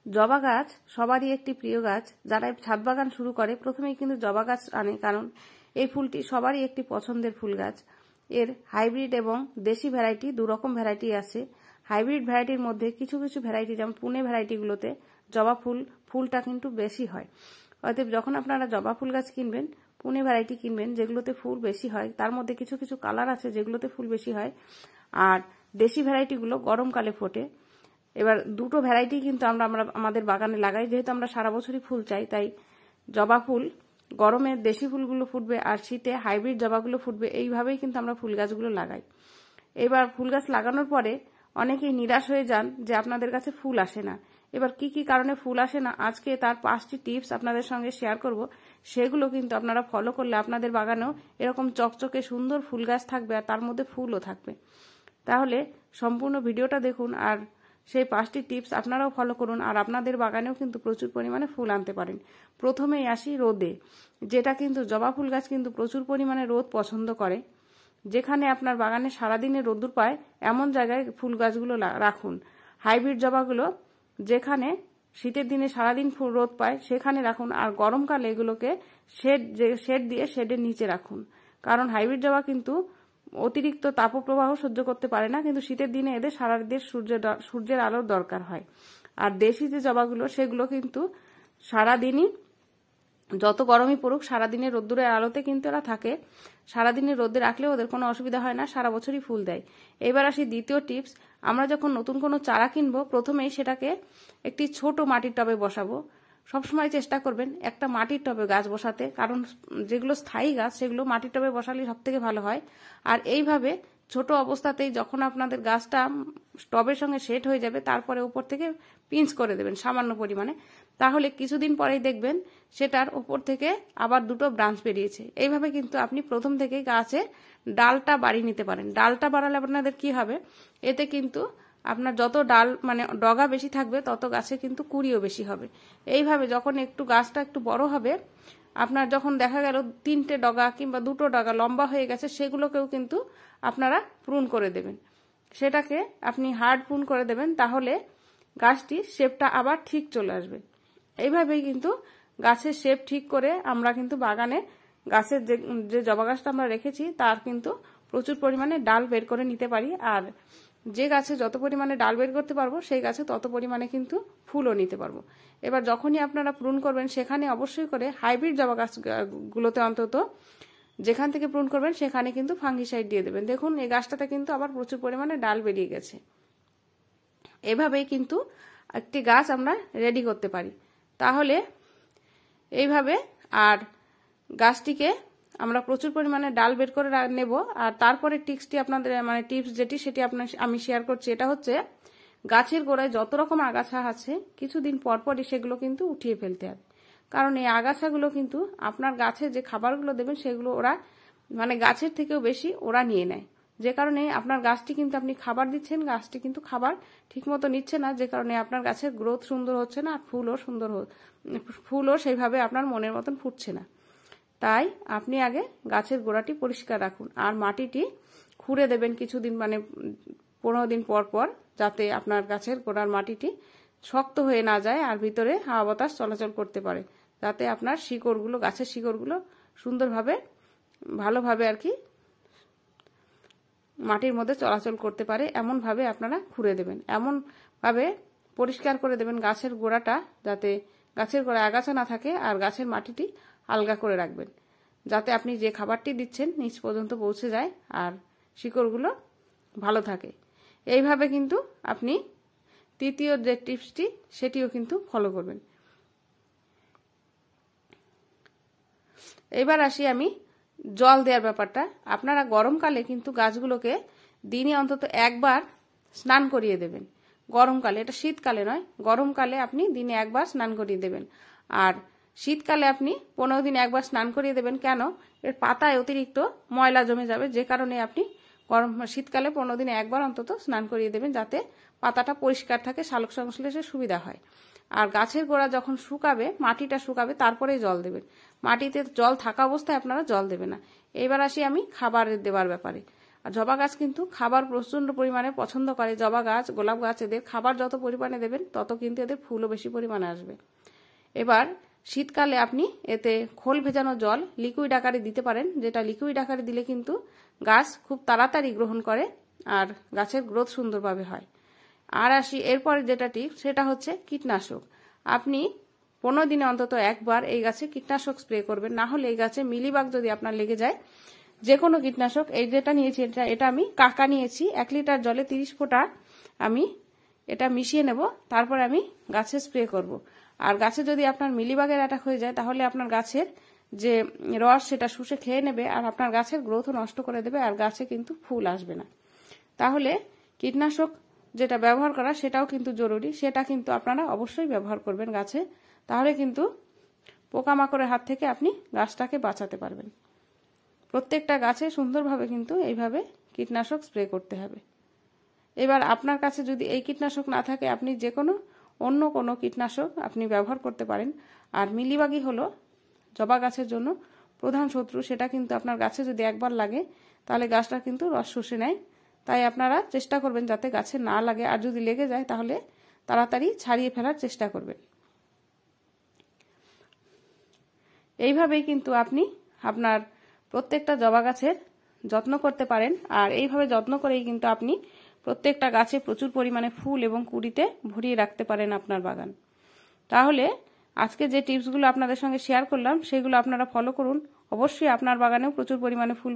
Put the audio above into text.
জবা গাছ সবারই একটি প্রিয় গাছ। যারা ছাদ বাগান শুরু করে প্রথমেই কিন্তু জবা গাছ আনে, কারণ এই ফুলটি সবারই একটি পছন্দের ফুল গাছ। এর হাইব্রিড এবং দেশি ভ্যারাইটি দুরকম ভ্যারাইটি আছে। হাইব্রিড ভ্যারাইটির মধ্যে কিছু কিছু ভ্যারাইটি, যেমন পুনে ভ্যারাইটিগুলোতে জবা ফুলটা কিন্তু বেশি হয়। অতএব যখন আপনারা জবা ফুল গাছ কিনবেন, পুনে ভ্যারাইটি কিনবেন যেগুলোতে ফুল বেশি হয়। তার মধ্যে কিছু কিছু কালার আছে যেগুলোতে ফুল বেশি হয়, আর দেশি ভ্যারাইটিগুলো গরমকালে ফোটে। এবার দুটো ভ্যারাইটি কিন্তু আমরা আমাদের বাগানে লাগাই, যেহেতু আমরা সারা বছরই ফুল চাই। তাই জবা ফুল গরমে দেশি ফুলগুলো ফুটবে আর শীতে হাইব্রিড জবাগুলো ফুটবে, এইভাবেই কিন্তু আমরা ফুল গাছগুলো লাগাই। এবার ফুল গাছ লাগানোর পরে অনেকেই নিরাশ হয়ে যান যে আপনাদের কাছে ফুল আসে না। এবার কি কি কারণে ফুল আসে না, আজকে তার 5টি টিপস আপনাদের সঙ্গে শেয়ার করব। সেগুলো কিন্তু আপনারা ফলো করলে আপনাদের বাগানেও এরকম চকচকে সুন্দর ফুল গাছ থাকবে, আর তার মধ্যে ফুলও থাকবে। তাহলে সম্পূর্ণ ভিডিওটা দেখুন আর সেই 5টি টিপস আপনারাও ফলো করুন, আর আপনাদের বাগানেও কিন্তু প্রচুর পরিমাণে ফুল আনতে পারেন। প্রথমেই আসি রোদে, যেটা কিন্তু জবা ফুল গাছ কিন্তু প্রচুর পরিমাণে রোদ পছন্দ করে। যেখানে আপনার বাগানে সারাদিনে রোদ্দুর পায় এমন জায়গায় ফুল গাছগুলো রাখুন। হাইব্রিড জবাগুলো যেখানে শীতের দিনে সারাদিন রোদ পায় সেখানে রাখুন, আর গরমকালে এগুলোকে শেড দিয়ে শেডের নিচে রাখুন। কারণ হাইব্রিড জবা কিন্তু অতিরিক্ত তাপপ্রবাহ সহ্য করতে পারে না, কিন্তু শীতের দিনে এদের সারাদিন সূর্যের আলোর দরকার হয়। আর দেশি যে জবাগুলো সেগুলো কিন্তু সারাদিনই, যত গরমই পড়ুক, সারাদিনের রোদ্দুরের আলোতে কিন্তু এরা থাকে। সারাদিনের রোদে রাখলেও ওদের কোনো অসুবিধা হয় না, সারা বছরই ফুল দেয়। এবার আসি দ্বিতীয় টিপস। আমরা যখন নতুন কোনো চারা কিনবো প্রথমেই সেটাকে একটি ছোট মাটির টবে বসাবো। সবসময় চেষ্টা করবেন একটা মাটির টবে গাছ বসাতে, কারণ যেগুলো স্থায়ী গাছ সেগুলো মাটির টবে বসালে সবথেকে ভালো হয়। আর এইভাবে ছোট অবস্থাতেই যখন আপনাদের গাছটা টবের সঙ্গে সেট হয়ে যাবে, তারপরে উপর থেকে পিঞ্চ করে দেবেন সামান্য পরিমাণে। তাহলে কিছুদিন পরেই দেখবেন সেটার উপর থেকে আবার দুটো ব্রাঞ্চ বেরিয়েছে। এইভাবে কিন্তু আপনি প্রথম থেকেই গাছের ডালটা বাড়িয়ে নিতে পারেন। ডালটা বাড়ালে আপনাদের কি হবে, এতে কিন্তু আপনার যত ডাল মানে ডগা বেশি থাকবে তত গাছে কিন্তু কুঁড়িও বেশি হবে। এইভাবে যখন গাছটা একটু বড় হবে, আপনার যখন দেখা গেল 3টে ডগা কিংবা 2টো ডগা লম্বা হয়ে গেছে, সেগুলোকেও কিন্তু আপনারা প্রুন করে দেবেন। সেটাকে আপনি হার্ড প্রুন করে দেবেন, তাহলে গাছটির শেপটা আবার ঠিক চলে আসবে। এইভাবেই কিন্তু গাছের শেপ ঠিক করে আমরা কিন্তু বাগানে গাছের যে জবা গাছটা আমরা রেখেছি তার কিন্তু প্রচুর পরিমাণে ডাল বের করে নিতে পারি। আর যে গাছে যত পরিমাণে ডাল বের করতে পারবো সেই গাছে তত পরিমাণে কিন্তু ফুলও নিতে পারবো। এবার যখনই আপনারা প্রুন করবেন সেখানে অবশ্যই করে হাইব্রিড জবা গাছগুলোতে অন্তত যেখান থেকে প্রুন করবেন সেখানে কিন্তু ফাঙ্গিসাইড দিয়ে দেবেন। দেখুন এই গাছটাতে কিন্তু আবার প্রচুর পরিমাণে ডাল বেরিয়ে গেছে। এভাবেই কিন্তু একটি গাছ আমরা রেডি করতে পারি। তাহলে এইভাবে আর গাছটিকে আমরা প্রচুর পরিমাণে ডাল বের করে নেব। আর তারপরে টিপসটি আপনাদের টিপস সেটি আমি শেয়ার করছি। এটা হচ্ছে গাছের গোড়ায় যত রকম আগাছা আছে কিছুদিন পরপরই সেগুলো কিন্তু উঠিয়ে ফেলতে হবে। কারণ এই আগাছাগুলো কিন্তু আপনার গাছে যে খাবারগুলো দেবেন সেগুলো ওরা গাছের থেকেও বেশি ওরা নিয়ে নেয়। যে কারণে আপনার গাছটি কিন্তু আপনি খাবার দিচ্ছেন, গাছটি কিন্তু খাবার ঠিকমতো নিচ্ছে না, যে কারণে আপনার গাছের গ্রোথ সুন্দর হচ্ছে না, আর ফুলও সেইভাবে আপনার মনের মতন ফুটছে না। তাই আপনি আগে গাছের গোড়াটি পরিষ্কার রাখুন, আর মাটিটি খুঁড়ে দেবেন কিছুদিন 15 দিন পর পর, যাতে আপনার গাছের গোড়ার মাটিটি শক্ত হয়ে না যায় আর ভিতরে হাওয়া বাতাস চলাচল করতে পারে, যাতে আপনার গাছের শিকড়গুলো সুন্দরভাবে ভালোভাবে আর কি মাটির মধ্যে চলাচল করতে পারে। এমনভাবে আপনারা খুঁড়ে দেবেন, এমনভাবে পরিষ্কার করে দেবেন গাছের গোড়াটা, যাতে গাছের গোড়ায় আগাছা না থাকে, আর গাছের মাটিটি আলগা করে রাখবেন, যাতে আপনি যে খাবারটি দিচ্ছেন নিচ পর্যন্ত পৌঁছে যায় আর শিকড়গুলো ভালো থাকে। এইভাবে কিন্তু আপনি তৃতীয় যে টিপসটি সেটিও কিন্তু ফলো করবেন। এবার আসি আমি জল দেওয়ার ব্যাপারটা। আপনারা গরমকালে কিন্তু গাছগুলোকে দিনে অন্তত একবার স্নান করিয়ে দেবেন। গরমকালে, এটা শীতকালে নয়, গরমকালে আপনি দিনে একবার স্নান করিয়ে দেবেন। আর শীতকালে আপনি 15 দিন একবার স্নান করিয়ে দেবেন। কেন? এর পাতায় অতিরিক্ত ময়লা জমে যাবে, যে কারণে আপনি শীতকালে 15 দিনে একবার অন্তত স্নান করিয়ে দেবেন, যাতে পাতাটা পরিষ্কার থাকে, সালোক সংশ্লেষের সুবিধা হয়। আর গাছের গোড়া যখন শুকাবে, মাটিটা শুকাবে, তারপরেই জল দেবেন। মাটিতে জল থাকা অবস্থায় আপনারা জল দেবেন না। এবার আসি আমি খাবার দেওয়ার ব্যাপারে। আর জবা গাছ কিন্তু খাবার প্রচণ্ড পরিমাণে পছন্দ করে। জবা গাছ, গোলাপ গাছ, এদের খাবার যত পরিমাণে দেবেন তত কিন্তু এদের ফুলও বেশি পরিমাণে আসবে। এবার শীতকালে আপনি এতে খোল ভেজানো জল লিকুইড আকারে দিতে পারেন, যেটা লিকুইড আকারে দিলে কিন্তু গাছ খুব তাড়াতাড়ি গ্রহণ করে আর গাছের গ্রোথ সুন্দরভাবে হয়। আর আসি এরপরে যেটা টিপস, সেটা হচ্ছে কীটনাশক। আপনি 15 দিনে অন্তত একবার এই গাছে কীটনাশক স্প্রে করবেন, না হলে এই গাছে মিলিবাগ যদি আপনার লেগে যায়, যে কোনো কীটনাশক, এই যেটা নিয়েছি এটা আমি কাকা নিয়েছি, 1 লিটার জলে 30 ফোঁটা আমি এটা মিশিয়ে নেব, তারপরে আমি গাছে স্প্রে করব। আর গাছে যদি আপনার মিলিবাগের অ্যাটাক হয়ে যায় তাহলে আপনার গাছের যে রস সেটা শুষে খেয়ে নেবে আর আপনার গাছের গ্রোথও নষ্ট করে দেবে আর গাছে কিন্তু ফুল আসবে না। তাহলে কীটনাশক যেটা ব্যবহার করা সেটাও কিন্তু জরুরি, সেটা কিন্তু আপনারা অবশ্যই ব্যবহার করবেন গাছে, তাহলে কিন্তু পোকামাকড়ের হাত থেকে আপনি গাছটাকে বাঁচাতে পারবেন। প্রত্যেকটা গাছে সুন্দরভাবে কিন্তু এইভাবে কীটনাশক স্প্রে করতে হবে। এবার আপনার কাছে যদি এই কীটনাশক না থাকে আপনি যে কোনো অন্য কোনো কীটনাশক আপনি ব্যবহার করতে পারেন। আর মিলিবাগই হলো জবা গাছের জন্য প্রধান শত্রু, সেটা কিন্তু আপনার গাছে যদি একবার লাগে তাহলে গাছটা কিন্তু রস শুষে নেয়। তাই আপনারা চেষ্টা করবেন যাতে গাছে না লাগে, আর যদি লেগে যায় তাহলে তাড়াতাড়ি ছাড়িয়ে ফেলার চেষ্টা করবেন। এইভাবেই কিন্তু আপনি আপনার প্রত্যেকটা জবা গাছের যত্ন করতে পারেন। আর এইভাবে যত্ন করেই কিন্তু আপনি প্রত্যেকটা গাছে প্রচুর পরিমাণে ফুল এবং কুঁড়িতে ভরিয়ে রাখতে পারেন আপনার বাগান। তাহলে আজকে যে টিপসগুলো আপনাদের সঙ্গে শেয়ার করলাম সেগুলো আপনারা ফলো করুন, অবশ্যই আপনার বাগানেও প্রচুর পরিমাণে ফুল